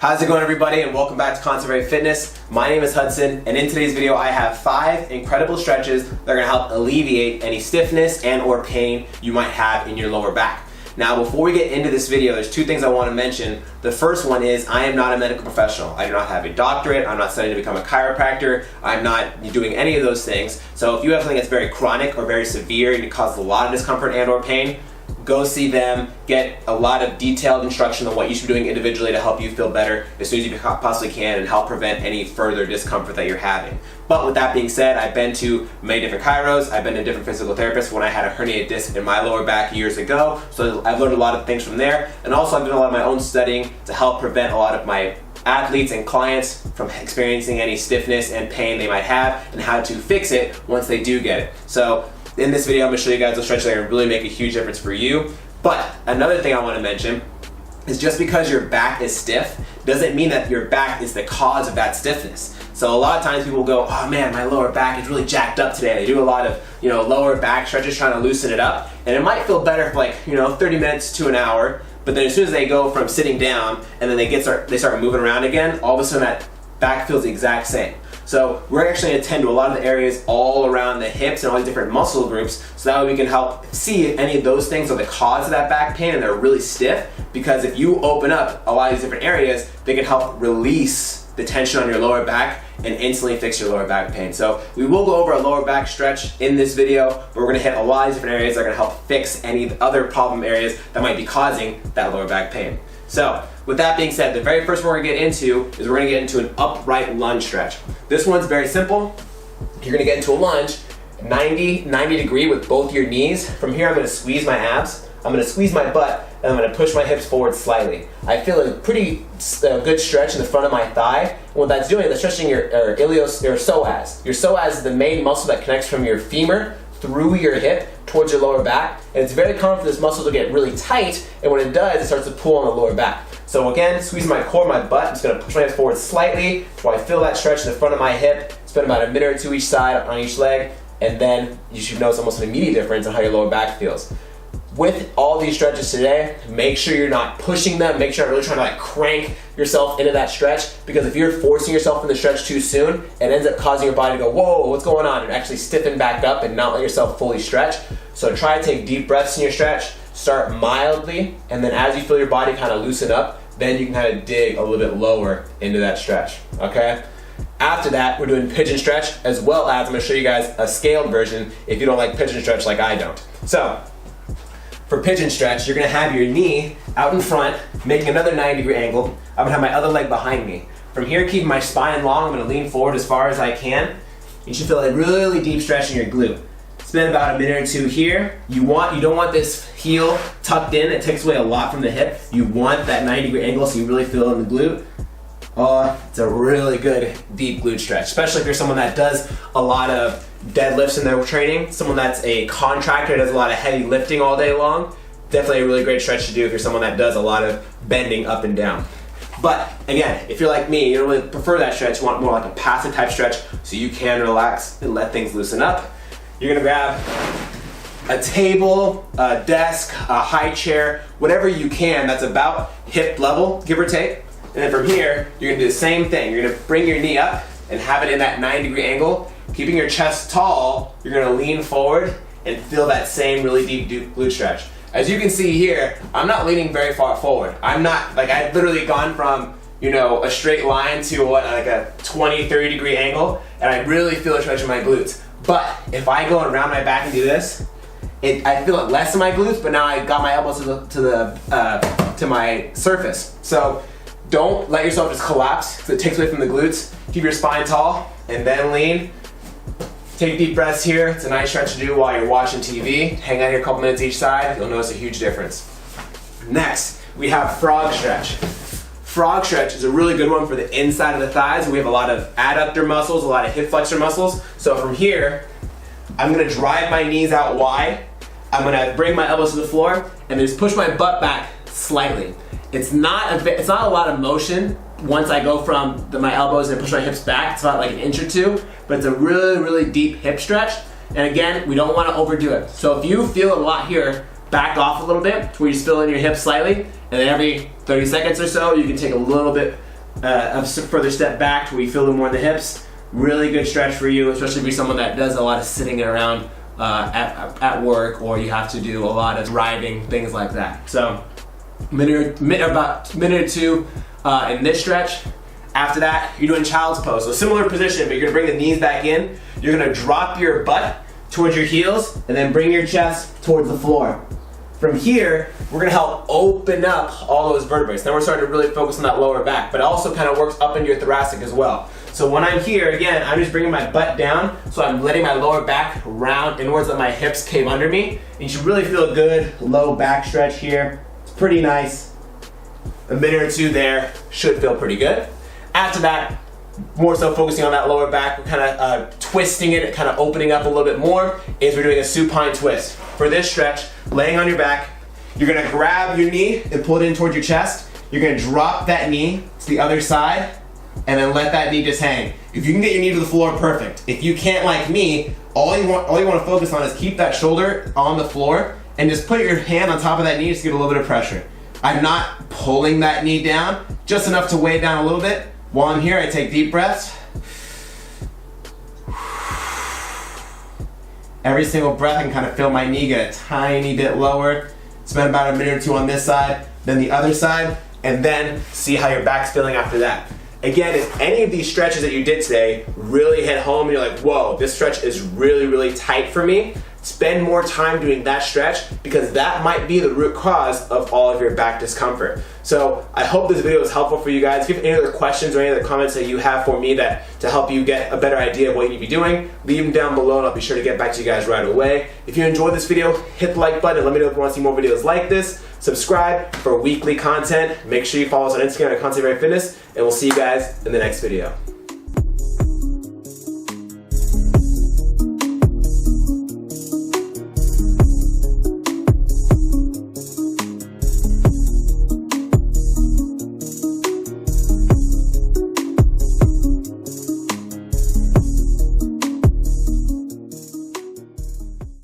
How's it going, everybody, and welcome back to Conservate Fitness. My name is Hudson, and in today's video I have 5 incredible stretches that are going to help alleviate any stiffness and or pain you might have in your lower back. Now, before we get into this video, there's 2 things I want to mention. The first one is I am not a medical professional. I do not have a doctorate. I'm not studying to become a chiropractor. I'm not doing any of those things. So if you have something that's very chronic or very severe and it causes a lot of discomfort and or pain, go see them, get a lot of detailed instruction on what you should be doing individually to help you feel better as soon as you possibly can and help prevent any further discomfort that you're having. But with that being said, I've been to many different chiros, I've been to different physical therapists when I had a herniated disc in my lower back years ago, so I've learned a lot of things from there, and also I've done a lot of my own studying to help prevent a lot of my athletes and clients from experiencing any stiffness and pain they might have and how to fix it once they do get it. So in this video, I'm going to show you guys a stretch that can really make a huge difference for you. But another thing I want to mention is just because your back is stiff doesn't mean that your back is the cause of that stiffness. So a lot of times people go, oh man, my lower back is really jacked up today. They do a lot of lower back stretches trying to loosen it up, and it might feel better for like 30 minutes to an hour. But then as soon as they go from sitting down and then they start moving around again, all of a sudden that back feels the exact same. So we're actually going to tend to a lot of the areas all around the hips and all these different muscle groups, so that way we can help see if any of those things are the cause of that back pain and they're really stiff, because if you open up a lot of these different areas, they can help release the tension on your lower back and instantly fix your lower back pain. So we will go over a lower back stretch in this video, but we're going to hit a lot of different areas that are going to help fix any other problem areas that might be causing that lower back pain. So with that being said, the very first one we're going to get into is we're going to get into an upright lunge stretch. This one's very simple. You're going to get into a lunge, 90 degree with both your knees. From here I'm going to squeeze my abs, I'm going to squeeze my butt, and I'm going to push my hips forward slightly. I feel a pretty good stretch in the front of my thigh. And what that's doing is stretching your psoas. Your psoas is the main muscle that connects from your femur through your hip towards your lower back, and it's very common for this muscle to get really tight, and when it does, it starts to pull on the lower back. So again, squeeze my core, my butt. I'm just going to push my hips forward slightly while I feel that stretch in the front of my hip. Spend about a minute or 2 each side on each leg, and then you should notice almost an immediate difference in how your lower back feels. With all these stretches today, make sure you're not pushing them. Make sure you're really trying to crank yourself into that stretch, because if you're forcing yourself in the stretch too soon, it ends up causing your body to go, whoa, what's going on? And actually stiffen back up and not let yourself fully stretch. So try to take deep breaths in your stretch. Start mildly, and then as you feel your body kind of loosen up, then you can kind of dig a little bit lower into that stretch, okay? After that, we're doing pigeon stretch, as well as I'm going to show you guys a scaled version if you don't like pigeon stretch like I don't. So for pigeon stretch, you're going to have your knee out in front, making another 90-degree angle. I'm going to have my other leg behind me. From here, keeping my spine long, I'm going to lean forward as far as I can. You should feel a really deep stretch in your glute. Spend about a minute or 2 here. You don't want this heel tucked in. It takes away a lot from the hip. You want that 90-degree angle so you really feel it in the glute. It's a really good deep glute stretch, especially if you're someone that does a lot of deadlifts in their training, someone that's a contractor, does a lot of heavy lifting all day long. Definitely a really great stretch to do if you're someone that does a lot of bending up and down. But again, if you're like me, you don't really prefer that stretch, you want more like a passive type stretch so you can relax and let things loosen up. You're gonna grab a table, a desk, a high chair, whatever you can that's about hip level, give or take. And then from here, you're gonna do the same thing. You're gonna bring your knee up and have it in that 90-degree angle. Keeping your chest tall, you're gonna lean forward and feel that same really deep glute stretch. As you can see here, I'm not leaning very far forward. I've literally gone from a straight line to like a 20-30 degree angle, and I really feel a stretch in my glutes. But if I go around my back and do this, I feel it less in my glutes, but now I got my elbows to my surface. So don't let yourself just collapse, because it takes away from the glutes. Keep your spine tall, and then lean. Take deep breaths here. It's a nice stretch to do while you're watching TV. Hang out here a couple minutes each side. You'll notice a huge difference. Next, we have frog stretch. Frog stretch is a really good one for the inside of the thighs. We have a lot of adductor muscles, a lot of hip flexor muscles. So from here, I'm gonna drive my knees out wide. I'm gonna bring my elbows to the floor and just push my butt back slightly. It's not a lot of motion once I go from my elbows and push my hips back. It's about like an inch or 2, but it's a really deep hip stretch. And again, we don't want to overdo it. So if you feel a lot here, back off a little bit to where you just fill in your hips slightly, and then every 30 seconds or so, you can take a little bit a further step back to where you feel a little more in the hips. Really good stretch for you, especially if you're someone that does a lot of sitting around at work, or you have to do a lot of driving, things like that. So about a minute or two in this stretch. After that, you're doing child's pose. So similar position, but you're gonna bring the knees back in. You're gonna drop your butt towards your heels and then bring your chest towards the floor. From here, we're gonna help open up all those vertebrae. Then we're starting to really focus on that lower back, but it also kind of works up into your thoracic as well. So when I'm here, again, I'm just bringing my butt down, so I'm letting my lower back round inwards, let my hips cave under me. And you should really feel a good low back stretch here. It's pretty nice. A minute or two there should feel pretty good. After that, more so focusing on that lower back, we're kind of twisting it, kind of opening up a little bit more, is we're doing a supine twist. For this stretch, laying on your back, you're gonna grab your knee and pull it in towards your chest. You're gonna drop that knee to the other side, and then let that knee just hang. If you can get your knee to the floor, perfect. If you can't, like me, all you want to focus on is keep that shoulder on the floor and just put your hand on top of that knee just to get a little bit of pressure. I'm not pulling that knee down, just enough to weigh it down a little bit. While I'm here, I take deep breaths. Every single breath, I can kind of feel my knee get a tiny bit lower. Spend about a minute or two on this side, then the other side, and then see how your back's feeling after that. Again, if any of these stretches that you did today really hit home and you're like, whoa, this stretch is really, really tight for me, spend more time doing that stretch, because that might be the root cause of all of your back discomfort. So I hope this video was helpful for you guys. If you have any other questions or any other comments that you have for me to help you get a better idea of what you need to be doing, leave them down below and I'll be sure to get back to you guys right away. If you enjoyed this video, hit the like button and let me know if you want to see more videos like this. Subscribe for weekly content. Make sure you follow us on Instagram at Concept Fitness, and we'll see you guys in the next video.